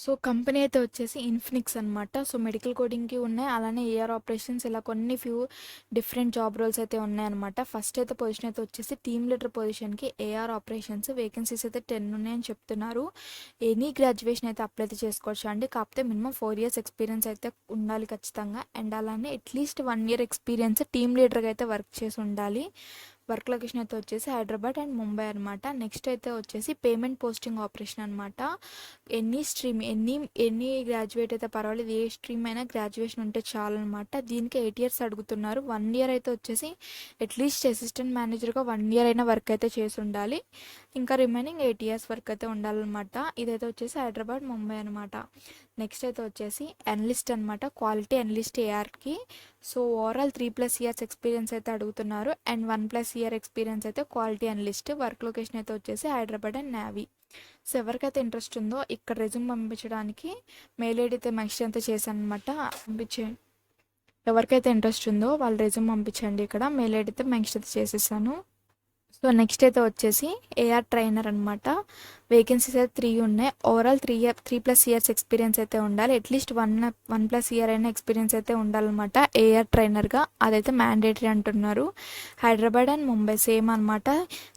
So company అయితే వచ్చేసి Infinix అనమాట. సో మెడికల్ కోడింగ్‌కి ఉన్నాయి. అలానే ఏఆర్ ఆపరేషన్స్ ఇలా కొన్ని ఫ్యూ డిఫరెంట్ జాబ్ రోల్స్ అయితే ఉన్నాయన్నమాట. ఫస్ట్ అయితే పొజిషన్ అయితే వచ్చేసి టీమ్ లీడర్ పొజిషన్‌కి ఏఆర్ ఆపరేషన్స్ వేకెన్సీస్ అయితే 10 ఉన్నాయని చెప్తున్నారు. ఎనీ గ్రాడ్యుయేషన్ అయితే అప్లై అయితే చేసుకోవచ్చు అండి. కాకపోతే మినిమం 4 ఇయర్స్ ఎక్స్పీరియన్స్ అయితే ఉండాలి ఖచ్చితంగా. అండ్ అలానే అట్లీస్ట్ 1 ఇయర్ ఎక్స్పీరియన్స్ టీమ్ లీడర్‌గా అయితే వర్క్ చేసి ఉండాలి. వర్క్ లొకేషన్ అయితే వచ్చేసి హైదరాబాద్ అండ్ ముంబై అనమాట. నెక్స్ట్ అయితే వచ్చేసి పేమెంట్ పోస్టింగ్ ఆపరేషన్ అనమాట. ఎనీ స్ట్రీమ్ ఎనీ గ్రాడ్యుయేట్ అయితే పర్వాలేదు, ఏ స్ట్రీమ్ అయినా గ్రాడ్యుయేషన్ ఉంటే చాలన్నమాట. దీనికి 8 ఇయర్స్ అడుగుతున్నారు. 1 ఇయర్ అయితే వచ్చేసి అట్లీస్ట్ అసిస్టెంట్ మేనేజర్గా 1 ఇయర్ అయినా వర్క్ అయితే చేసి ఉండాలి. ఇంకా రిమైనింగ్ 8 ఇయర్స్ వర్క్ అయితే ఉండాలన్నమాట. ఇదైతే వచ్చేసి హైదరాబాద్ ముంబై అనమాట. నెక్స్ట్ అయితే వచ్చేసి అనలిస్ట్ అనమాట, క్వాలిటీ అనలిస్ట్ ఏఆర్కి. సో ఓవరాల్ 3+ ఇయర్స్ ఎక్స్పీరియన్స్ అయితే అడుగుతున్నారు. అండ్ 1+ ఇయర్ ఎక్స్పీరియన్స్ అయితే క్వాలిటీ అనలిస్ట్. వర్క్ లొకేషన్ అయితే వచ్చేసి హైదరాబాద్ అండ్ నావీ. సో ఎవరికైతే ఇంట్రెస్ట్ ఉందో ఇక్కడ రెజ్యూమ్ పంపించడానికి మెయిల్ ఐడి అయితే మెన్షన్ అయితే చేశాను అనమాట. ఎవరికైతే ఇంట్రెస్ట్ ఉందో వాళ్ళు రెజ్యూమ్ పంపించండి. ఇక్కడ మెయిల్ ఐడి అయితే మెన్షన్ అయితే చేసేసాను. సో నెక్స్ట్ అయితే వచ్చేసి ఏఆర్ ట్రైనర్ అనమాట. వేకెన్సీస్ అయితే 3 ఉన్నాయి. ఓవరాల్ 3+ ఇయర్స్ ఎక్స్పీరియన్స్ అయితే ఉండాలి. అట్లీస్ట్ 1+ ఇయర్ అయినా ఎక్స్పీరియన్స్ అయితే ఉండాలన్నమాట ఏఆర్ ట్రైనర్గా. అదైతే మ్యాండేటరీ అంటున్నారు. హైదరాబాద్ అండ్ ముంబై సేమ్ అనమాట.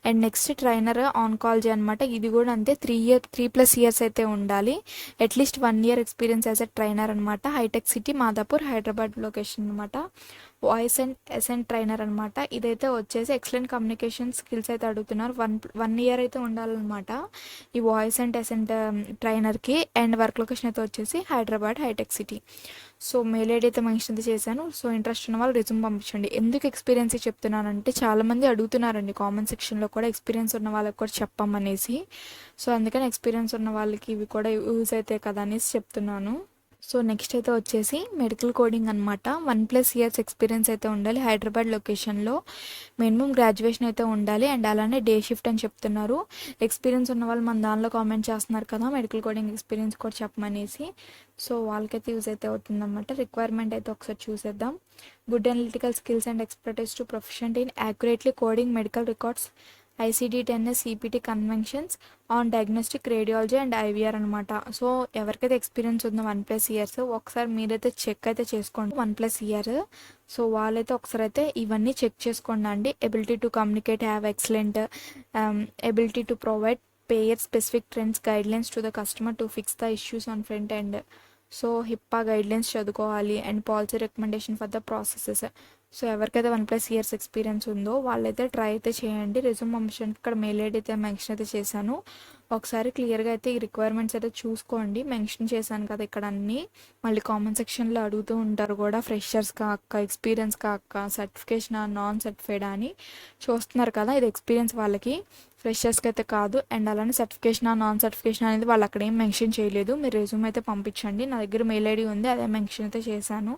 అండ్ నెక్స్ట్ ట్రైనర్ ఆన్కాలజీ అనమాట. ఇది కూడా అంతే, 3+ ఇయర్స్ అయితే ఉండాలి. At least 1 year experience as a trainer అనమాట. హైటెక్ సిటీ మాదాపూర్ హైదరాబాద్ లొకేషన్ అనమాట. వాయిస్ అండ్ ఎసెంట్ ట్రైనర్ అనమాట. ఇదైతే వచ్చేసి ఎక్సలెంట్ కమ్యూనికేషన్ స్కిల్స్ అయితే అడుగుతున్నారు. 1 ఇయర్ అయితే ఉండాలన్నమాట ఈ వాయిస్ అండ్ ఎసెంట్ ట్రైనర్కి. అండ్ వర్క్ లొకేషన్ అయితే వచ్చేసి హైదరాబాద్ హైటెక్ సిటీ. సో మెయిల్ ఐడి అయితే మెన్షన్ అయితే చేశాను. సో ఇంట్రెస్ట్ ఉన్న వాళ్ళు రెజ్యూమ్ పంపించండి. ఎందుకు ఎక్స్పీరియన్స్ చెప్తున్నానంటే చాలామంది అడుగుతున్నారండి కామెంట్ సెక్షన్లో కూడా, ఎక్స్పీరియన్స్ ఉన్న వాళ్ళకి కూడా చెప్పమనేసి. సో అందుకని ఎక్స్పీరియన్స్ ఉన్న వాళ్ళకి ఇవి కూడా యూజ్ అవుతాయి కదా అనేసి చెప్తున్నాను. సో నెక్స్ట్ అయితే వచ్చేసి మెడికల్ కోడింగ్ అనమాట. 1+ ఇయర్స్ ఎక్స్పీరియన్స్ అయితే ఉండాలి. హైదరాబాద్ లొకేషన్లో మినిమం గ్రాడ్యుయేషన్ అయితే ఉండాలి. అండ్ అలానే డే షిఫ్ట్ అని చెప్తున్నారు. ఎక్స్పీరియన్స్ ఉన్న వాళ్ళు మన దానిలో కామెంట్ చేస్తున్నారు కదా మెడికల్ కోడింగ్ ఎక్స్పీరియన్స్ కూడా చెప్పమనేసి. సో వాళ్ళకైతే యూజ్ అయితే అవుతుందన్నమాట. రిక్వైర్మెంట్ అయితే ఒకసారి చూసేద్దాం. Good analytical skills and expertise to professional in accurately coding medical records ICD-10 CPT conventions on diagnostic radiology and IVR అనమాట. సో ఎవరికైతే ఎక్స్పీరియన్స్ ఉందో 1+ ఇయర్స్ ఒకసారి మీరైతే చెక్ అయితే చేసుకోండి. 1+ ఇయర్ సో వాళ్ళైతే ఒకసారి అయితే ఇవన్నీ చెక్ చేసుకోండి అండి. Ability to communicate, have excellent ability to provide payer specific trends guidelines to the customer to fix the issues on front end. So HIPAA guidelines చదువుకోవాలి. And policy recommendation for the processes. So ఎవరికైతే 1+ years experience ఉందో వాళ్ళైతే try అయితే చేయండి. Resume పంపించండి. ఇక్కడ mail ID అయితే mention అయితే చేశాను. ఒకసారి క్లియర్గా అయితే ఈ రిక్వైర్మెంట్స్ అయితే చూసుకోండి. మెన్షన్ చేశాను కదా ఇక్కడ అన్నీ. మళ్ళీ కామెంట్ సెక్షన్లో అడుగుతూ ఉంటారు కూడా, ఫ్రెషర్స్ కాక ఎక్స్పీరియన్స్ కాక సర్టిఫికేషన్ నాన్ సర్టిఫైడ్ అని చూస్తున్నారు కదా. ఇది ఎక్స్పీరియన్స్ వాళ్ళకి, ఫ్రెషర్స్కి అయితే కాదు. అండ్ అలానే సర్టిఫికేషన్ నాన్ సర్టిఫికేషన్ అనేది వాళ్ళు అక్కడ ఏం మెన్షన్ చేయలేదు. మీరు రెజ్యూమ్ అయితే పంపించండి. నా దగ్గర మెయిల్ ఐడి ఉంది, అదే మెన్షన్ అయితే చేశాను.